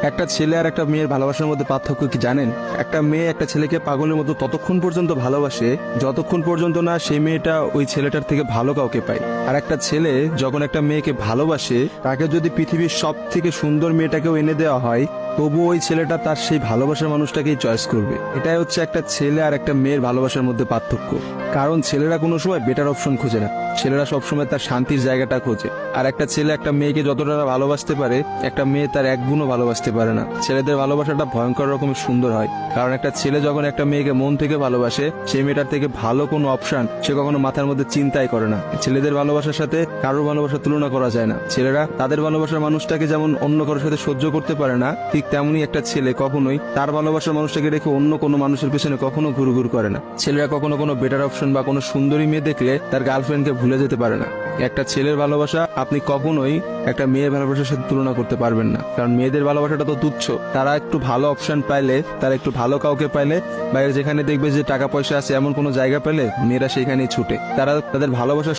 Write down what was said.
একটা ছেলে আর একটা মেয়ের ভালোবাসার মধ্যে পার্থক্য কি জানেন? একটা মেয়ে একটা ছেলেকে পাগলের মতো ততক্ষণ পর্যন্ত ভালোবাসে যতক্ষণ পর্যন্ত না সেই মেয়েটা ওই ছেলেটার থেকে ভালো কাউকে পায়। আর একটা ছেলে যখন একটা মেয়েকে ভালোবাসে, তাকে যদি পৃথিবীর সব থেকে সুন্দর মেয়েটাকেও এনে দেওয়া হয়, তবু ওই ছেলেটা তার সেই ভালোবাসার মানুষটাকেই চয়েস করবে। এটাই হচ্ছে একটা ছেলে আর একটা মেয়ের ভালোবাসার মধ্যে পার্থক্য। কারণ ছেলেরা কোনো সময় বেটার অপশন খোঁজে না, ছেলেরা সবসময় তার শান্তির জায়গাটা খোঁজে। আর একটা ছেলে একটা মেয়েকে যতটা ভালোবাসতে পারে, একটা মেয়ে তার এক গুণও ভালোবাসতে পারে না। ছেলেদের ভালোবাসাটা ভয়ঙ্কর রকমের সুন্দর হয়, কারণ একটা ছেলে যখন একটা মেয়েকে মন থেকে ভালোবাসে, সেই মেয়েটার থেকে ভালো কোনো অপশন সে কখনো মাথার মধ্যে চিন্তাই করে না। ছেলেদের ভালোবাসার সাথে কারোর ভালোবাসার তুলনা করা যায় না। ছেলেরা তাদের ভালোবাসার মানুষটাকে যেমন অন্য কারোর সাথে সহ্য করতে পারে না, ঠিক তেমনি একটা ছেলে কখনোই তার ভালোবাসার মানুষটাকে রেখে অন্য কোনো মানুষের পেছনে কখনো ঘুরঘুর করে না। ছেলেরা কখনো কোনো বেটার অপশন বা কোনো সুন্দরী মেয়ে দেখলে তার গার্লফ্রেন্ডকে ভুলে যেতে পারে না। একটা ছেলের ভালোবাসা আপনি কখনোই একটা মেয়ের ভালোবাসার সাথে তুলনা করতে পারবেন না, কারণ মেয়েদের ভালোবাসাটা তো তুচ্ছ। তারা একটু ভালো অপশন পাইলে, তারা একটু ভালো কাউকে পাইলে, বাইরে যেখানে দেখবে যে টাকা পয়সা আছে এমন কোনো জায়গা পেলে মেয়েরা সেখানেই ছুটে। তারা তাদের ভালোবাসা